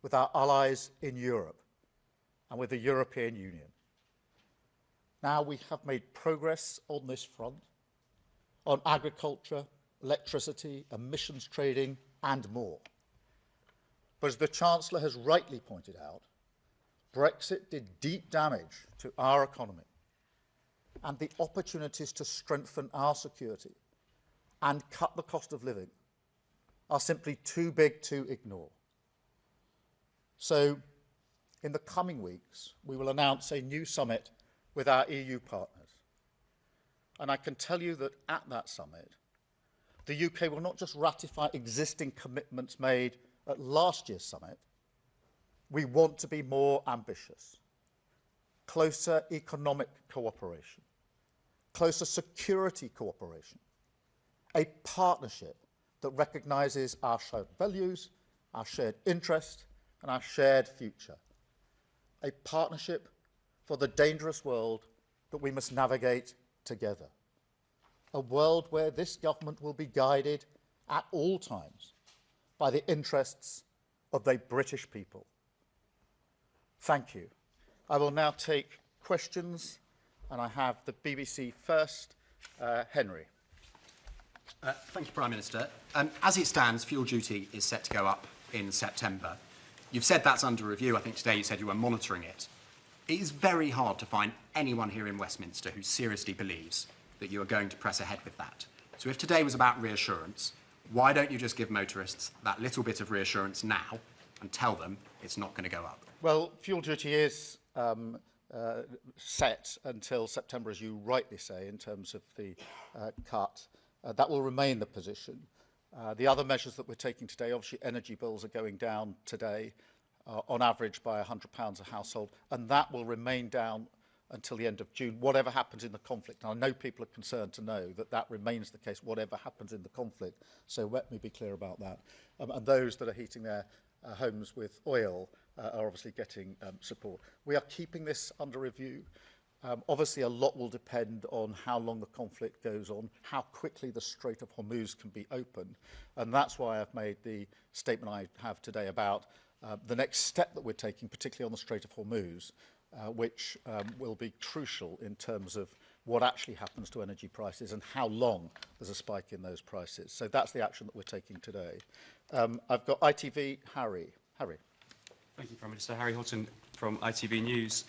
with our allies in Europe and with the European Union. Now we have made progress on this front, on agriculture, electricity, emissions trading, and more. But as the Chancellor has rightly pointed out, Brexit did deep damage to our economy, and the opportunities to strengthen our security and cut the cost of living are simply too big to ignore. So, in the coming weeks, we will announce a new summit with our EU partners. And I can tell you that at that summit, the UK will not just ratify existing commitments made at last year's summit. We want to be more ambitious. Closer economic cooperation, closer security cooperation, a partnership that recognises our shared values, our shared interest, and our shared future. A partnership for the dangerous world that we must navigate together. A world where this government will be guided at all times by the interests of the British people. Thank you. I will now take questions, and I have the BBC first. Henry. Thank you, Prime Minister. As it stands, fuel duty is set to go up in September. You've said that's under review. I think today you said you were monitoring it. It is very hard to find anyone here in Westminster who seriously believes that you are going to press ahead with that. So if today was about reassurance, why don't you just give motorists that little bit of reassurance now and tell them it's not going to go up? Well, fuel duty is set until September, as you rightly say, in terms of the cut. That will remain the position. The other measures that we're taking today, obviously energy bills are going down today, on average by £100 a household, and that will remain down until the end of June, whatever happens in the conflict. And I know people are concerned to know that that remains the case, whatever happens in the conflict. So let me be clear about that. And those that are heating their homes with oil are obviously getting support. We are keeping this under review. Obviously, a lot will depend on how long the conflict goes on, how quickly the Strait of Hormuz can be opened. And that's why I've made the statement I have today about the next step that we're taking, particularly on the Strait of Hormuz, which will be crucial in terms of what actually happens to energy prices and how long there's a spike in those prices. So that's the action that we're taking today. I've got ITV, Harry. Harry. Thank you, Prime Minister. Harry Houghton from ITV News.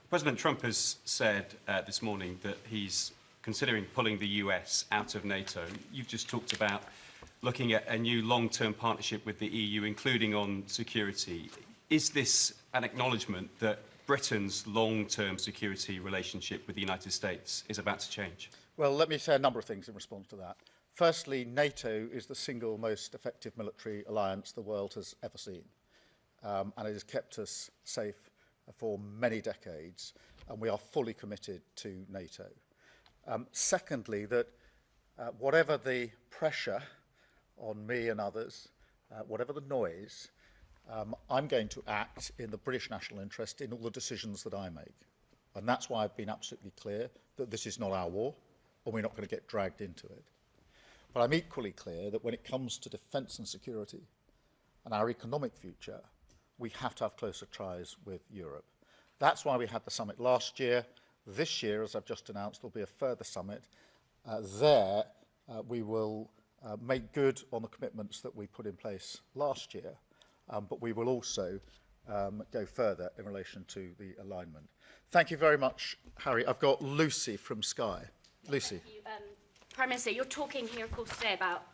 President Trump has said this morning that he's considering pulling the US out of NATO. You've just talked about looking at a new long-term partnership with the EU, including on security. Is this an acknowledgement that Britain's long-term security relationship with the United States is about to change? Well, let me say a number of things in response to that. Firstly, NATO is the single most effective military alliance the world has ever seen. And it has kept us safe for many decades, and we are fully committed to NATO. Secondly, that whatever the pressure on me and others, whatever the noise, I'm going to act in the British national interest in all the decisions that I make. And that's why I've been absolutely clear that this is not our war, and we're not going to get dragged into it. But I'm equally clear that when it comes to defence and security and our economic future, we have to have closer ties with Europe. That's why we had the summit last year. This year, as I've just announced, there'll be a further summit. We will make good on the commitments that we put in place last year, but we will also go further in relation to the alignment. Thank you very much, Harry. I've got Lucy from Sky. Lucy. Thank you. Prime Minister, you're talking here, of course, today about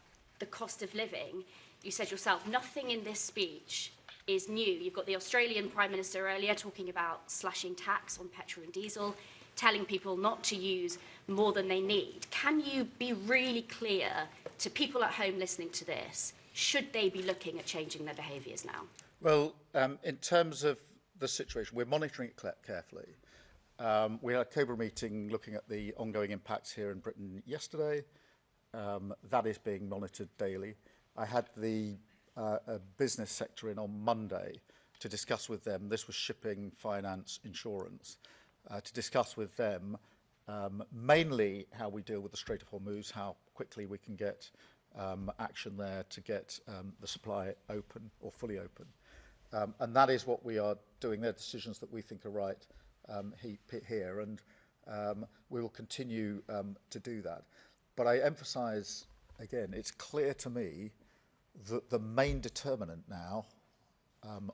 the cost of living. You said yourself, nothing in this speech is new. You've got the Australian Prime Minister earlier talking about slashing tax on petrol and diesel, telling people not to use more than they need. Can you be really clear to people at home listening to this, should they be looking at changing their behaviours now? Well, in terms of the situation, we're monitoring it carefully. We had a Cobra meeting looking at the ongoing impacts here in Britain yesterday. That is being monitored daily. I had the business sector in on Monday to discuss with them, this was shipping, finance, insurance, to discuss with them mainly how we deal with the Strait of Hormuz, how quickly we can get action there to get the supply open or fully open. And that is what we are doing. They're decisions that we think are right here, and we will continue to do that. But I emphasise, again, it's clear to me that the main determinant now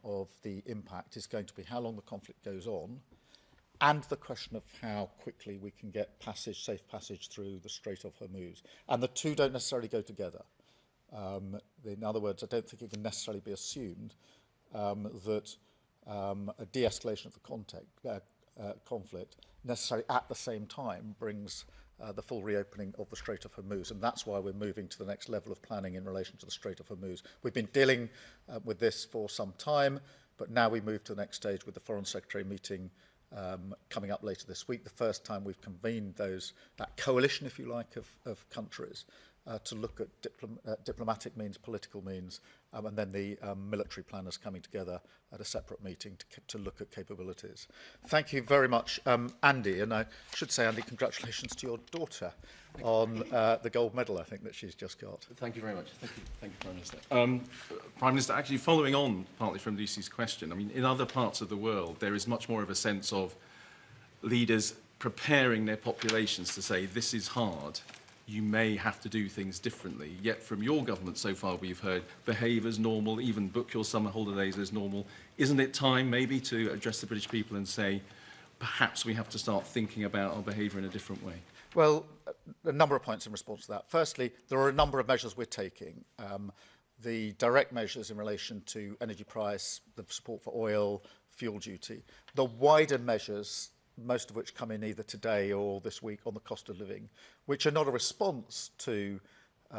of the impact is going to be how long the conflict goes on, and the question of how quickly we can get safe passage through the Strait of Hormuz. And the two don't necessarily go together. In other words, I don't think it can necessarily be assumed that a de-escalation of the conflict necessarily at the same time brings the full reopening of the Strait of Hormuz. And that's why we're moving to the next level of planning in relation to the Strait of Hormuz. We've been dealing with this for some time, but now we move to the next stage with the Foreign Secretary meeting coming up later this week, the first time we've convened that coalition, if you like, of countries to look at diplomatic means, political means, and then the military planners coming together at a separate meeting to look at capabilities. Thank you very much, Andy. And I should say, Andy, congratulations to your daughter on the gold medal, I think, that she's just got. Thank you very much. Thank you, Prime Minister. Prime Minister, actually following on partly from Lucy's question, I mean, in other parts of the world, there is much more of a sense of leaders preparing their populations to say, this is hard, you may have to do things differently. Yet from your government so far, we've heard behave as normal, even book your summer holidays as normal. Isn't it time maybe to address the British people and say, perhaps we have to start thinking about our behaviour in a different way? Well, a number of points in response to that. Firstly, there are a number of measures we're taking. The direct measures in relation to energy price, the support for oil, fuel duty. The wider measures, most of which come in either today or this week on the cost of living, which are not a response to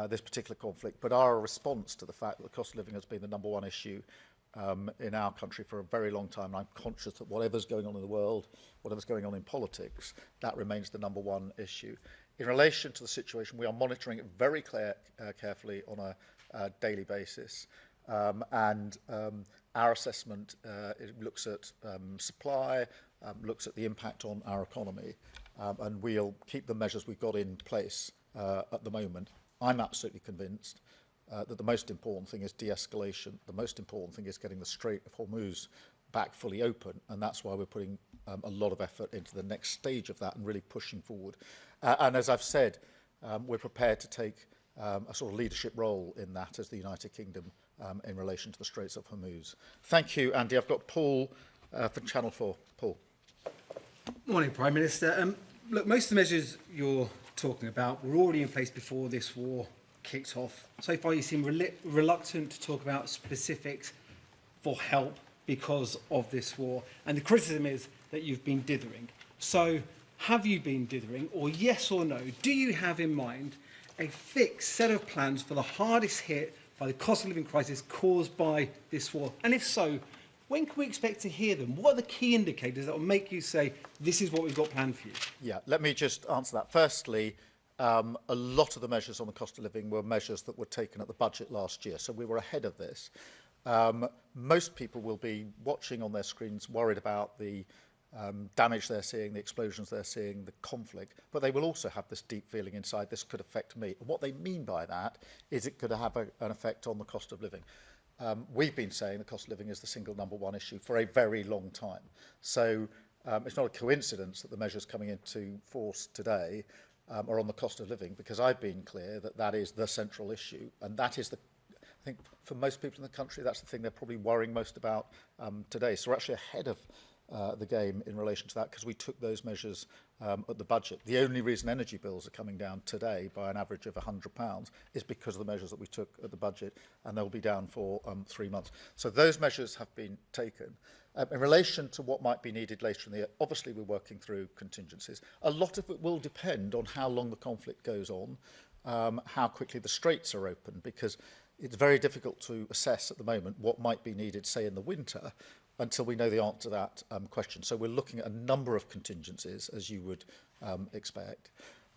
this particular conflict, but are a response to the fact that the cost of living has been the number one issue in our country for a very long time. And I'm conscious that whatever's going on in the world, whatever's going on in politics, that remains the number one issue. In relation to the situation, we are monitoring it very carefully on a daily basis. Our assessment it looks at supply, looks at the impact on our economy, and we'll keep the measures we've got in place at the moment. I'm absolutely convinced that the most important thing is de-escalation. The most important thing is getting the Strait of Hormuz back fully open, and that's why we're putting a lot of effort into the next stage of that and really pushing forward. And as I've said, we're prepared to take a sort of leadership role in that as the United Kingdom in relation to the Straits of Hormuz. Thank you, Andy. I've got Paul from Channel 4. Paul. Morning, Prime Minister. Look, most of the measures you're talking about were already in place before this war kicked off. So far, you seem reluctant to talk about specifics for help because of this war. And the criticism is that you've been dithering. So have you been dithering, or yes or no, do you have in mind a fixed set of plans for the hardest hit by the cost of living crisis caused by this war? And if so, when can we expect to hear them? What are the key indicators that will make you say, this is what we've got planned for you? Yeah, let me just answer that. Firstly, a lot of the measures on the cost of living were measures that were taken at the budget last year, so we were ahead of this. Most people will be watching on their screens, worried about the damage they're seeing, the explosions they're seeing, the conflict, but they will also have this deep feeling inside, this could affect me. And what they mean by that is it could have an effect on the cost of living. We've been saying the cost of living is the single number one issue for a very long time. So it's not a coincidence that the measures coming into force today are on the cost of living, because I've been clear that that is the central issue, and that is I think for most people in the country, that's the thing they're probably worrying most about today. So we're actually ahead of the game in relation to that, because we took those measures at the budget. The only reason energy bills are coming down today by an average of £100 is because of the measures that we took at the budget, and they'll be down for 3 months. So those measures have been taken. In relation to what might be needed later in the year, obviously we're working through contingencies. A lot of it will depend on how long the conflict goes on, how quickly the straits are open, because it's very difficult to assess at the moment what might be needed, say, in the winter, until we know the answer to that question. So we're looking at a number of contingencies, as you would expect.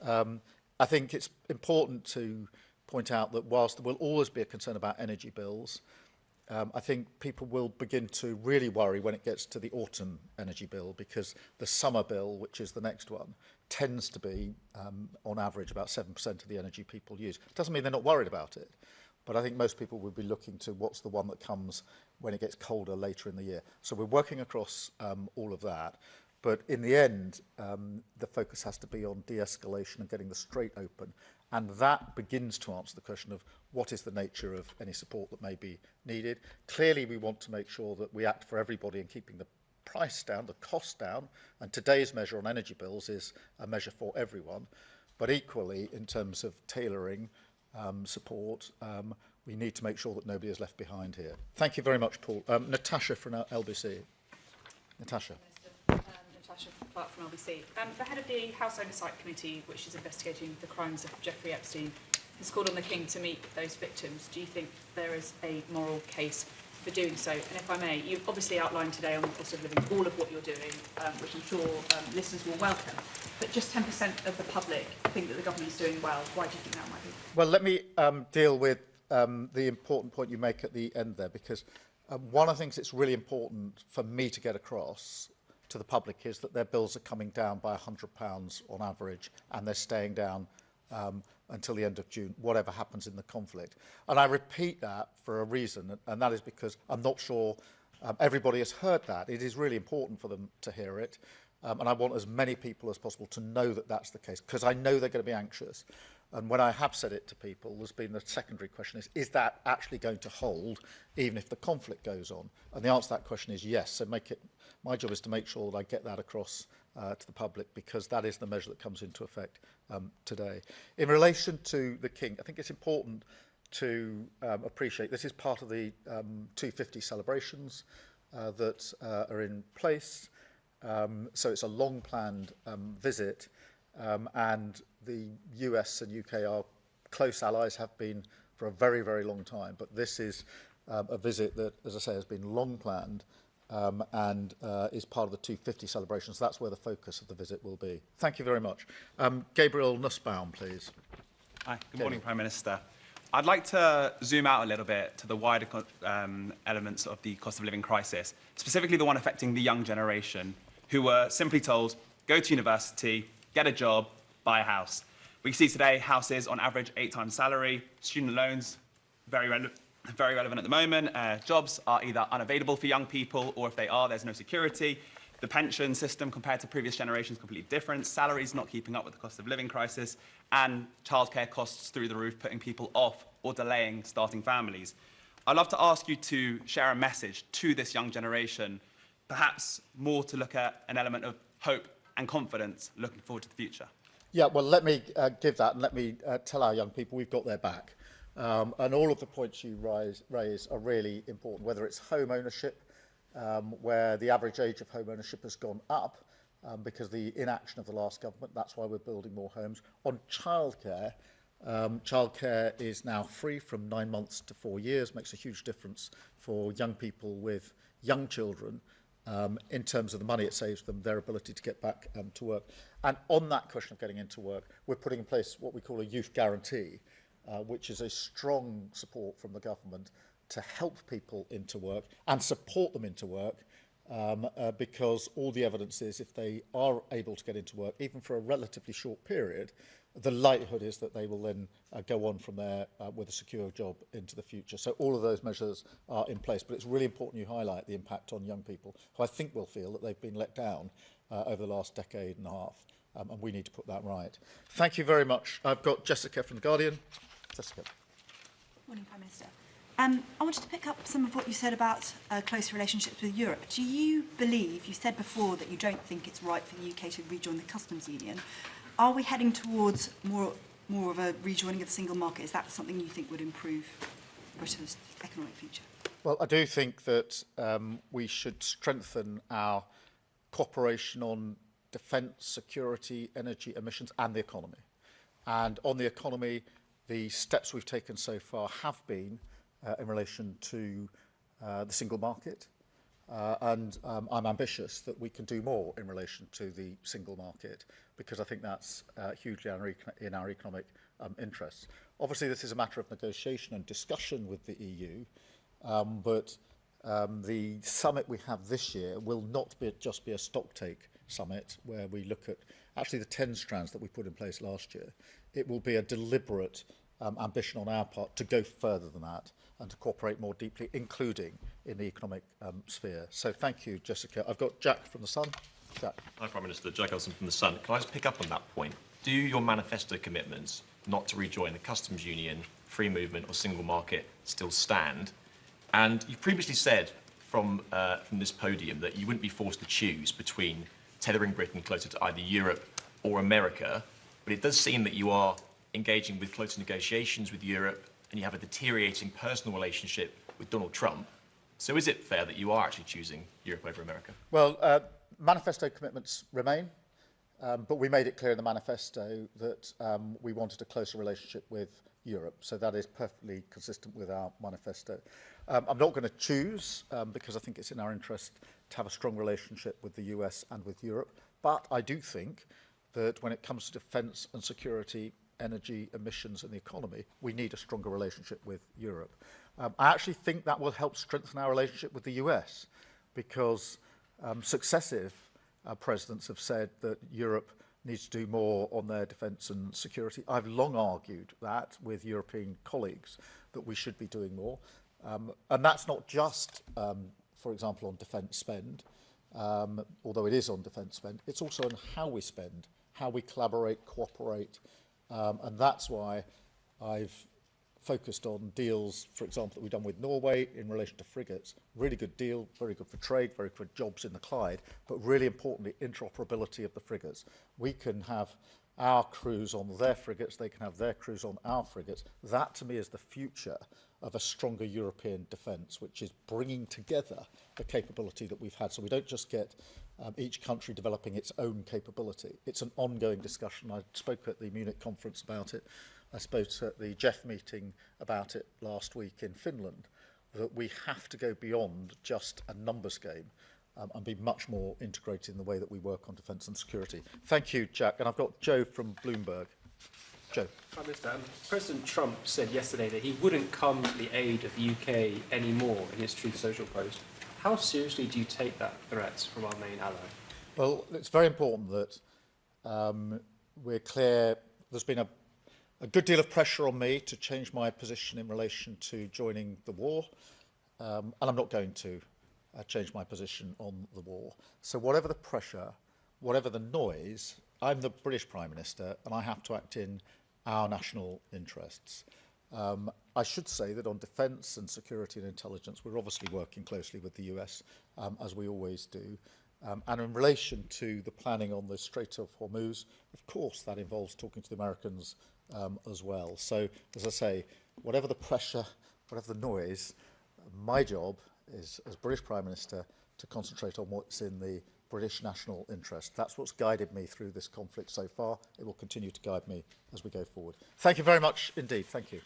I think it's important to point out that whilst there will always be a concern about energy bills, I think people will begin to really worry when it gets to the autumn energy bill, because the summer bill, which is the next one, tends to be, on average, about 7% of the energy people use. It doesn't mean they're not worried about it, but I think most people will be looking to what's the one that comes when it gets colder later in the year. So we're working across all of that. But in the end, the focus has to be on de-escalation and getting the Strait open. And that begins to answer the question of what is the nature of any support that may be needed. Clearly, we want to make sure that we act for everybody in keeping the price down, the cost down. And today's measure on energy bills is a measure for everyone. But equally, in terms of tailoring support, we need to make sure that nobody is left behind here. Thank you very much, Paul. Natasha from LBC. Natasha. Natasha Clark from LBC. The head of the House Oversight Committee, which is investigating the crimes of Jeffrey Epstein, has called on the King to meet those victims. Do you think there is a moral case for doing so? And if I may, you've obviously outlined today on the cost of living all of what you're doing, which I'm sure listeners will welcome. But just 10% of the public think that the government is doing well. Why do you think that might be? Well, let me deal with the important point you make at the end there, because one of the things that's really important for me to get across to the public is that their bills are coming down by £100 on average, and they're staying down until the end of June, whatever happens in the conflict. And I repeat that for a reason, and that is because I'm not sure everybody has heard that. It is really important for them to hear it, and I want as many people as possible to know that that's the case, because I know they're going to be anxious. And when I have said it to people, there's been the secondary question is that actually going to hold even if the conflict goes on? And the answer to that question is yes. So my job is to make sure that I get that across to the public, because that is the measure that comes into effect today. In relation to the King, I think it's important to appreciate this is part of the 250 celebrations that are in place. So it's a long-planned visit, and the US and UK are close allies, have been for a very, very long time. But this is a visit that, as I say, has been long-planned and is part of the 250 celebrations. That's where the focus of the visit will be. Thank you very much. Gabriel Nussbaum, please. Hi, good morning, Prime Minister. I'd like to zoom out a little bit to the wider elements of the cost of living crisis, specifically the one affecting the young generation, who were simply told, go to university, get a job, buy a house. We see today houses on average 8 times salary, student loans, very relevant at the moment. Jobs are either unavailable for young people, or if they are, there's no security. The pension system compared to previous generations completely different. Salaries not keeping up with the cost of living crisis, and childcare costs through the roof, putting people off or delaying starting families. I'd love to ask you to share a message to this young generation, perhaps more to look at an element of hope and confidence looking forward to the future. Yeah, well, let me give that, and let me tell our young people we've got their back. And all of the points you raise are really important, whether it's home ownership, where the average age of home ownership has gone up because of the inaction of the last government. That's why we're building more homes. On childcare, childcare is now free from 9 months to 4 years, makes a huge difference for young people with young children. In terms of the money it saves them, their ability to get back to work. And on that question of getting into work, we're putting in place what we call a youth guarantee, which is a strong support from the government to help people into work and support them into work, because all the evidence is if they are able to get into work, even for a relatively short period, the likelihood is that they will then go on from there with a secure job into the future. So all of those measures are in place, but it's really important you highlight the impact on young people, who I think will feel that they've been let down over the last decade and a half, and we need to put that right. Thank you very much. I've got Jessica from The Guardian. Jessica. Morning, Prime Minister. I wanted to pick up some of what you said about close relationships with Europe. Do you believe, you said before that you don't think it's right for the UK to rejoin the customs union. Are we heading towards more of a rejoining of the single market? Is that something you think would improve Britain's economic future? Well, I do think that we should strengthen our cooperation on defence, security, energy, emissions and the economy. And on the economy, the steps we've taken so far have been in relation to the single market. And I'm ambitious that we can do more in relation to the single market, because I think that's hugely in our economic interests. Obviously, this is a matter of negotiation and discussion with the EU, but the summit we have this year will not just be a stocktake summit where we look at actually the 10 strands that we put in place last year. It will be a deliberate ambition on our part to go further than that and to cooperate more deeply, including in the economic sphere. So thank you, Jessica. I've got Jack from The Sun. Jack. Hi, Prime Minister. Jack Elson from The Sun. Can I just pick up on that point? Do your manifesto commitments not to rejoin the customs union, free movement or single market still stand? And you've previously said from this podium that you wouldn't be forced to choose between tethering Britain closer to either Europe or America, but it does seem that you are engaging with closer negotiations with Europe and you have a deteriorating personal relationship with Donald Trump. So is it fair that you are actually choosing Europe over America? Well, manifesto commitments remain, but we made it clear in the manifesto that we wanted a closer relationship with Europe. So that is perfectly consistent with our manifesto. I'm not going to choose because I think it's in our interest to have a strong relationship with the US and with Europe. But I do think that when it comes to defence and security, energy, emissions and the economy, we need a stronger relationship with Europe. I actually think that will help strengthen our relationship with the US because successive presidents have said that Europe needs to do more on their defence and security. I've long argued that with European colleagues, that we should be doing more. And that's not just, for example, on defence spend, although it is on defence spend, it's also on how we spend, how we collaborate, cooperate. And that's why I've focused on deals, for example, that we've done with Norway in relation to frigates. Really good deal, very good for trade, very good for jobs in the Clyde, but really importantly, interoperability of the frigates. We can have our crews on their frigates, they can have their crews on our frigates. That, to me, is the future of a stronger European defence, which is bringing together the capability that we've had. So we don't just get each country developing its own capability. It's an ongoing discussion. I spoke at the Munich conference about it. I spoke at the Jeff meeting about it last week in Finland, that we have to go beyond just a numbers game and be much more integrated in the way that we work on defence and security. Thank you, Jack. And I've got Joe from Bloomberg. Joe. Prime Minister, President Trump said yesterday that he wouldn't come to the aid of the UK anymore in his Truth Social post. How seriously do you take that threat from our main ally? Well, it's very important that we're clear. There's been a good deal of pressure on me to change my position in relation to joining the war, and I'm not going to change my position on the war. So whatever the pressure, whatever the noise, I'm the British Prime Minister and I have to act in our national interests. I should say that on defence and security and intelligence, we're obviously working closely with the US, as we always do. And in relation to the planning on the Strait of Hormuz, of course, that involves talking to the Americans as well. So, as I say, whatever the pressure, whatever the noise, my job is, as British Prime Minister, to concentrate on what's in the British national interest. That's what's guided me through this conflict so far. It will continue to guide me as we go forward. Thank you very much indeed. Thank you.